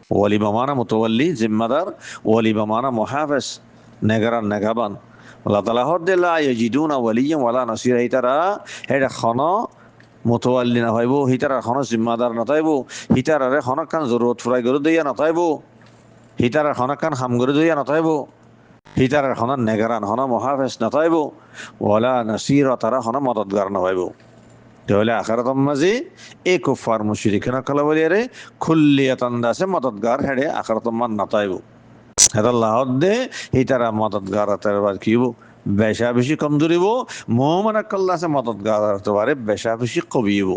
[SPEAKER 1] ওয়ালি বামানা মুতাওয়াল্লি জিম্মাদার ওয়ালি বামানা মুহাফিজ নেগরান নেগাবান আল্লাহ তাআলা হদ্দে লা ইয়াজিদুনা ওয়ালিয়ান ওয়ালা নসিরা হিতারা হেডা খন মুতাওয়াল্লি না হইব হিতারা খন জিম্মাদার না তাইব হিতারারে খনকান জরুরত ফুরাই গরু দিয়া না তাইব হিতারা খনকান হাম গরু দিয়া না তাইব হিতারার খনা নেগারান হনা মুহাফিজ না তাইব ওয়ালা নসিরা তারা হনা মদদগার না হইব তাহলে আখিরাতের মাঝে এই কুফার মুশরিকিনা কলা বলিয়ারে খুল্লিয়াতান দাসে মদদগার হেডে আখিরাতের মান না তাইব এটা আল্লাহ দে হিতারা মদদগার তার বাদ কিব বেশা বেশি কম ধরিব মুমিন আল্লাহর মদদগার তারে বেশা বেশি কবিব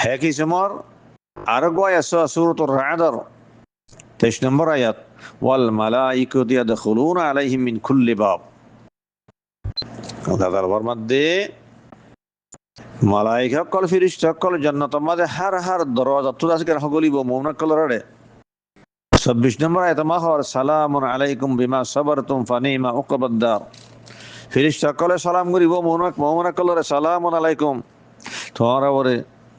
[SPEAKER 1] হে কি সমর আর গোয়া সূরাতুর রা'দ 23 নম্বর আয়াত ওয়াল মালাইকাতু ইয়াদখুলুনা আলাইহিম মিন কুল্লি বাব আল্লাহ তাআলার মধ্যে মালাইকা কল ফেরেশতা কল জান্নাতের মধ্যে হার দরওয়াজা তুলা আছে হগলিব মুমিন কলরে 26 নম্বর আয়াত মা হর সালামুন আলাইকুম বিমা সাবারতুম ফানিমা উকবাদ-দার ফেরেশতা কলে সালাম করিব মুমিন কলরে সালামুন আলাইকুম তোরা ওরে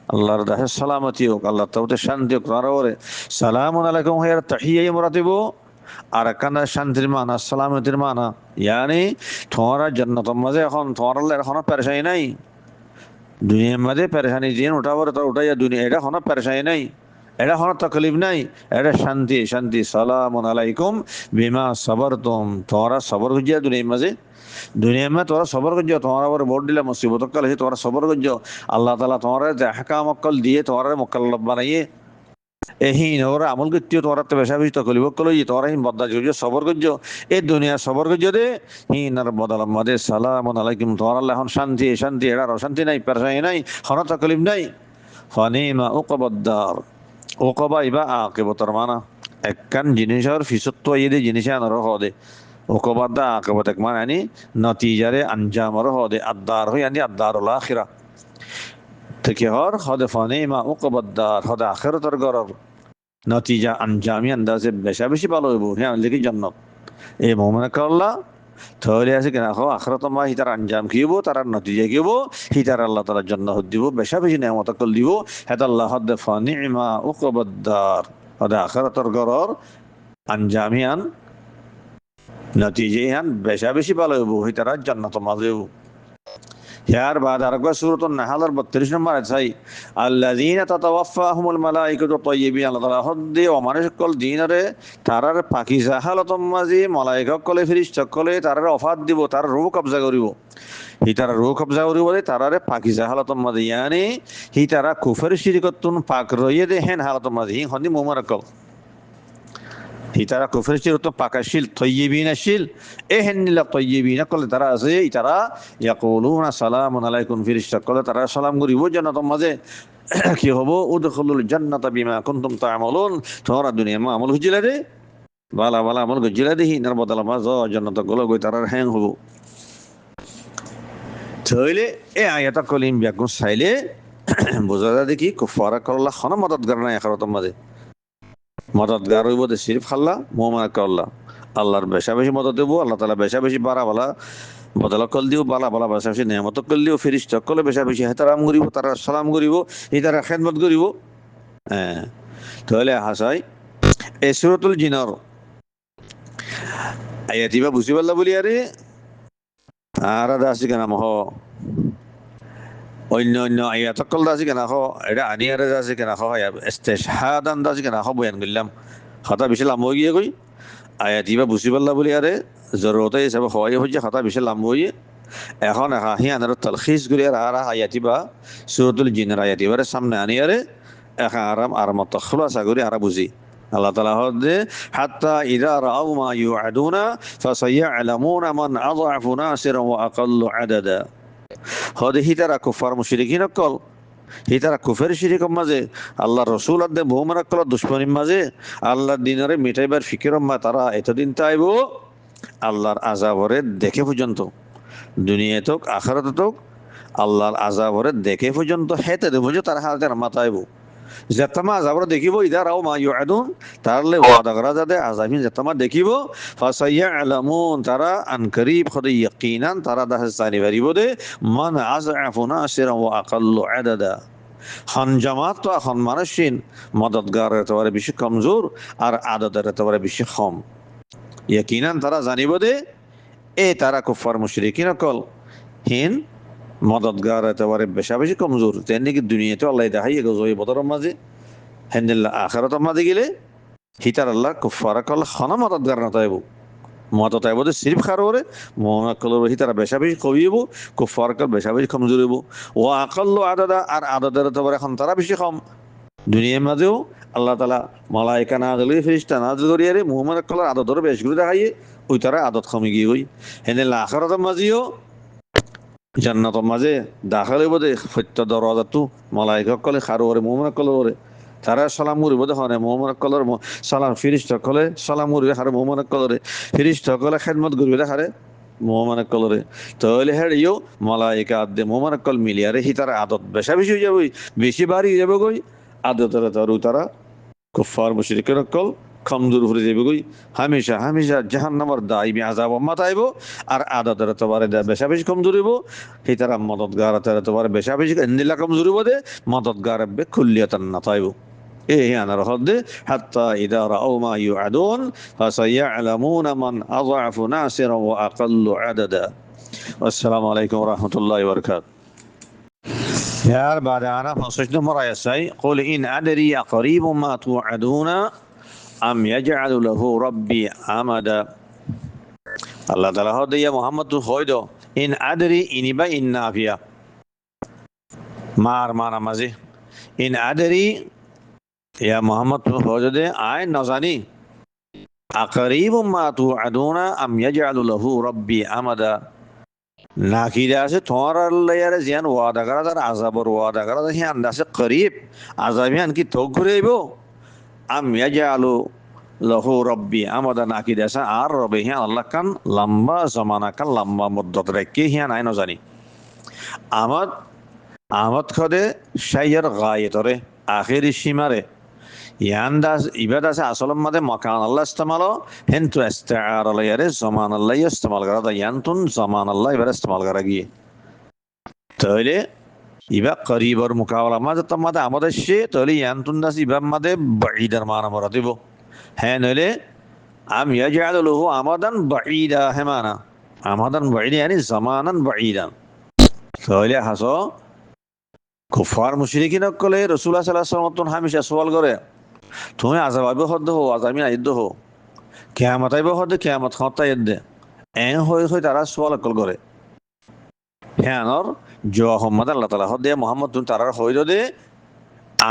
[SPEAKER 1] আল্লাহর দাহে সালামতি হোক আল্লাহ তাওতে শান্তি হোক তোরা ওরে সালামুন আলাইকুম হের তাহিয়া মুরাতিব আর কানা শান্তির মানা সালামতির মানা ইয়ানি তোরা জান্নাতের মাঝে এখন তোরা এখন পেরেশানি নাই দুনিয়ার মাঝে পেরেশানি দিন উঠাবার তো উঠাইয়া দুনিয়া এটা কোনো পেরেশানি নাই এটা কোনো তকলিফ নাই এটা শান্তি শান্তি সালামুন আলাইকুম বিমা সাবারতুম তোরা সবর গুজিয়া দুনিয়ার মাঝে তোরা সবর গুজিয়া তোরা ওর বোর্ড দিলে মুসিবত কাল হে তোরা সবর গুজিয়া আল্লাহ তাআলা তোরা যে আহকাম অকল দিয়ে তোরা মুকাল্লাফ বানাইয়ে এহি ওরা আমল করতে তোরা তো বেশা বেশি তকলিফ কলই তোরা হি বদলা গুজিয়া সবর গুজিয়া এই দুনিয়া সবর গুজিয়া দে হিনার বদলা মাদে সালামুন আলাইকুম তোরা এখন শান্তি শান্তি এটা অশান্তি নাই পেরেশানি নাই কোনো তকলিফ নাই ফানিমা উকবাদ-দার ওকবা ইবা আকিবতর মানা একখান জিনিসের ফিসত্ব ইয়ে জিনিসে আনার হদে ওকবাদা আকিবত এক মানে আনি নতিজারে আঞ্জামর হদে আদার হই আনি আদারুল আখিরা থেকে হর হদে ফানিমা উকবাদ-দার হদে আখিরাতর গরর নতিজা আঞ্জামি আন্দাজে বেশা বেশি ভালো হইব হ্যাঁ লিখি জান্নাত এই মুমিন আল্লাহ তাহলে আছে কিনা হো আখিরাত মা হিতার আঞ্জাম কিব তার নতিজা কিব হিতার আল্লাহ তাআলা জান্নাত দিব বেশা বেশি নেয়ামত কল দিব হেদা আল্লাহ হদ ফানিমা উকবাদ-দার হদে আখিরাতর গরর আঞ্জামিয়ান নতিজায়ান বেশা বেশি ভালো হইব হিতার জান্নাত মাঝে ইয়ার বাদ আরেকবার সূরাতুন নাহলের 32 নম্বর আয়াত আল্লাযীনা তাতাওয়াফাহুমুল মালাইকাতু তাইয়্যিবিন আল্লাহ তাআলা হদ্দে ও মানুষ কল দিনরে তারার পাকিজা হালাতম মাঝে মালাইকা কলে ফেরেশতা কলে তারার ওফাত দিব তার রূহ কবজা করিব হি তারা রূহ কবজা করিব তারারে পাকিজা হালাতম মাঝে ইয়ানি হি তারা কুফর শিরকতুন পাক রইয়ে দে হেন হালাতম মাঝে হি হন্দি মুবারক ইতারা কুফর শিরত পাকাশিল তয়্যিবিন শিল এহেন্নিলা তয়্যিবিন কলে তারা আছে ইতারা ইয়াকুলুনা সালামুন আলাইকুম ফিরিশতা কলে তারা সালাম করিব জান্নাতের মাঝে কি হবো উদখুলুল জান্নাতা বিমা কুনতুম তা'মালুন তোরা দুনিয়া মা আমল হুজিলা দে বালা বালা আমল হুজিলা দে হিনার বদলা মাঝ জান্নাত গলো গই তারার হ্যাং হবো তাইলে এই আয়াত কলিম ব্যাকুন চাইলে বোঝা যায় দেখি কুফারা কল্লা খন মদদগার নাই আখিরাতের মাঝে মদদগার হইব দে সিরফ খাল্লা মুমিন আল্লাহ আল্লাহর বেশা বেশি মদদ দেব আল্লাহ তাআলা বেশা বেশি বাড়া বালা বদলা কল দিও বালা বালা বেশা বেশি নিয়ামত কল দিও ফেরেশতা কলে বেশা বেশি হেতারাম করিব তারা সালাম করিব ইতারা খেদমত করিব হ্যাঁ তাহলে হাসাই এই সূরাতুল জিনার আয়াতিবা বুঝি পারলা বলি আরে আর দাসি কেন মহ অন্য অন্য আয়াত কল দাসি কেন হ এটা আনিয়ারে দাসি কেন হ ইস্তিশহাদান দাসি কেন হ বয়ান করলাম খাতা বিশাল লাম্ব গিয়ে কই আয়াতিবা বুঝি পারলা বলি আরে জরুরতে হিসাবে হওয়াই হচ্ছে খাতা বিশাল লাম্ব গিয়ে এখন হি আনার তালখিস করি আর আয়াতিবা সূরাতুল জিনার আয়াতিবার সামনে আনিয়ারে এখন আরাম আরামত খুলাসা করি আর বুঝি আল্লাহ তাআলা হদে হাত্তা ইযা রাআউ মা ইউআদুনা ফাসায়ালামুনা মান আযআফু নাসিরা ওয়া আকাল্লু আদাদা হদে হিতারা কুফার মুশরিকিন কল হিতারা কুফের শিরিকর মাঝে আল্লাহ রসুল আদে মুমিন কল দুশমনির মাঝে আল্লাহর দিনরে মিটাইবার ফিকির মা তারা এতদিন তাইব আল্লাহর আযাবরে দেখে পর্যন্ত দুনিয়া তো আখিরাতে তো আল্লাহর আযাবরে দেখে পর্যন্ত হেতে দেব যে তার হাতে মাথাইব যেতামা আজাবর দেখিব ইদার আও মা ইউআদুন তারলে ওয়াদা করা যাতে আজাবিন যেতামা দেখিব ফাসাইয়ালামুন তারা আন করিব খদ ইয়াকিনান তারা দাহে জানি পারিব দে মান আযআফু নাসিরা ওয়া আকাল্লু আদাদা হন জামাত তো এখন মানুষিন মদতগারের একেবারে বেশি কমজোর আর আদতের একেবারে বেশি কম ইয়াকিনান তারা জানিব দে এ তারা কুফার মুশরিকিন কল হিন মদতগার একেবারে বেশা বেশি কমজোর তেন কি দুনিয়াতে আল্লাহ দেখাই গজই বদরের মাঝে হেন্দিল্লা আখিরাতের মাঝে গেলে হিতার আল্লাহ কুফার কল খনা মদতগার না তাইব মদত আইব সিরিফ খারোরে মোহাম্মদ কলর হিতারা বেশা বেশি কবিব কুফার কল বেশা বেশি কমজোর হইব ও আকাল্লু আদাদা আর আদতের একেবারে এখন তারা বেশি কম দুনিয়ার মাঝেও আল্লাহ তালা মালাইকা নাজিল ফেরেশতা নাজিল করিয়া রে মুহাম্মদ কলর আদতের বেশ করে দেখাইয়ে ওই তারা আদত কমে গিয়ে গই হেন্দিল্লা আখিরাতের মাঝেও জান্নাতের মাঝে দাখিল হইব দে সত্য দরজাতো মালাইকা কলে খারোরে মুহাম্মদ কলরে তারা সালাম মুরিব দেখনে মোহাম্মদ কলর সালাম ফিরিস্তা কলে সালাম মুরিবে হারে মোহাম্মদ কলরে ফিরিস্তা কলে খেদমত করবে দেখারে মোহাম্মদ কলরে তাহলে হেড়িও মালাইকা আদে মোহাম্মদ কল মিলিয়ারে হি তারা আদত বেশা বেশি হয়ে যাবে বেশি বাড়ি হয়ে যাবে গই আদতের তারা কুফার মুশরিকের কল কমজোর হয়ে যাবে গই হামেশা হামেশা জাহান্নামের দাইবি আযাব মাতাইব আর আদতের একেবারে বেশা বেশি কমজোর হইব হি তারা মদতগার একেবারে বেশা বেশি ইন্দিলা কমজোর হইব দে মদতগার বে কুল্লিয়াতান না তাইব أنا رهد حتى إذا رأوا ما يوعدون فسيعلمون من أضعف ناصرا وأقل عددا والسلام عليكم ورحمة الله وبركاته يا بعد أنا فصلت مرة يسعي قل إن أدري أقريب ما توعدون أم يجعل له ربي أمدا الله تعالى هذا يا محمد خويدو إن أدري إني با إن نافيا ما أرمانا مزي إن أدري يا محمد فوجده آئے نزانی اقریب ما توعدون ام یجعل له ربی امدا নাকিদা আছে তোমার আল্লাহ ইয়ারে জিয়ান ওয়াদা করা তার আযাবর ওয়াদা করা হি আন্দাসে করিব আযাবিয়ান কি তো ঘুরে আইব আম ইয়াজআলু লাহু রব্বি আমাদা নাকিদা আছে আর রবে হি আল্লাহ কান লম্বা জামানা কান লম্বা মুদ্দত রেখে হি নাই না জানি আমদ আমদ খদে শাইয়ার গায়তরে আখিরি সীমারে ইয়ান্দাস ইবাদ আছে আসলম মাদে মাকান আল্লাহ ইস্তেমালো হেন্তু ইস্তেআর আলাইয়ারে জামান আল্লাহ ইস্তেমাল করা দা ইয়ান্তুন জামান আল্লাহ ইবার ইস্তেমাল করা গিয়ে তাহলে ইবা করিবর মুকাওয়ালা মাঝে তোমাদের আমাদের সে তাহলে ইয়ান্তুন দাস ইবাম মাদে বাঈদার মানা মরা দিব হ্যাঁ নইলে আম ইয়াজআলু লাহু আমাদান বাঈদা হেমানা আমাদান বাঈদা yani জামানান বাঈদান তাহলে হাসো কুফার মুশরিকিন কলে রাসূলুল্লাহ সাল্লাল্লাহু আলাইহি ওয়াসাল্লাম হামেশা সওয়াল করে তুমি আযাব আইব হদ হো আযামি আইদ হো কিয়ামত আইব হদ কিয়ামত খতা ইদ এন হই হই তারা সওয়াল কল করে হ্যানর জওহম্মদ আল্লাহ তাআলা হদ মুহাম্মদ তুন তারার হইদ দে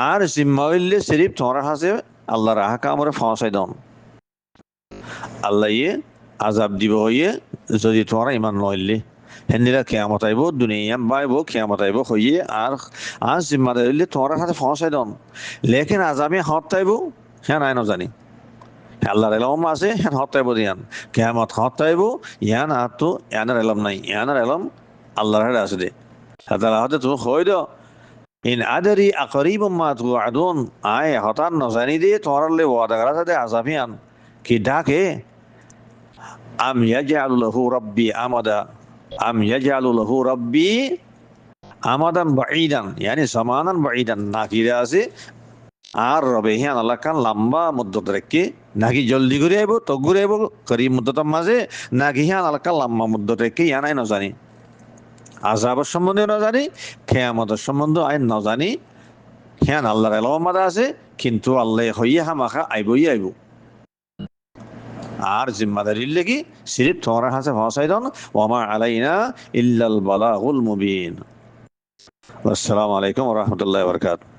[SPEAKER 1] আর জিম্মাউল্লে শরীফ তোরা হাসে আল্লাহর আহকামরে ফাঁসাই দন আল্লাহ ইয়ে আযাব দিব হইয়ে যদি তোরা ঈমান লইলে হেন্দিরা কিয়ামত আইব দুনিয়া বাইব কিয়ামত আইব হইয়ে আর আজ জিম্মাদারিলে তোরা হাতে ফাঁসাই দন লেকিন আযামে হত আইব হ্যাঁ নাই না জানি আল্লাহর ইলম আছে হ্যাঁ হত আইব দিয়ান কিয়ামত হত আইব ইয়ান আতো ইয়ানার ইলম নাই ইয়ানার ইলম আল্লাহর হাতে আছে দে তাআলা হতে তো হইদ ইন আদরি আকরিব মা তুআদুন আয় হতান না জানি দে তোরালে ওয়াদা করা দে আযাবিয়ান কি ডাকে আম ইয়াজআলু লাহু রাব্বি আমাদা আম ইয়াজআলু লাহু রাব্বি আমাদান বাঈদান yani জামানান বাঈদান নাকিরা আছে আর রবে হি আল্লাহ কান লম্বা মুদ্দত রেখে নাকি জলদি করে আইব তো ঘুরে আইব করিব মুদ্দতের মাঝে নাকি হি আল্লাহ কান লম্বা মুদ্দত রেখে ইয়ানাই না জানি আযাবের সম্বন্ধে না জানি কিয়ামতের সম্বন্ধে আইন না জানি হ্যাঁ আল্লাহর ইলম মাদা আছে কিন্তু আল্লাহ হইয়া হামাখা আইবই আইব আর জিম্মাদারির লাগি সিরিফ তোমার হাতে ফাঁসাই দন ওমা আলাইনা ইল্লাল বালাগুল মুবিন আসসালামু আলাইকুম ওয়া রাহমাতুল্লাহি ওয়া বারাকাতুহু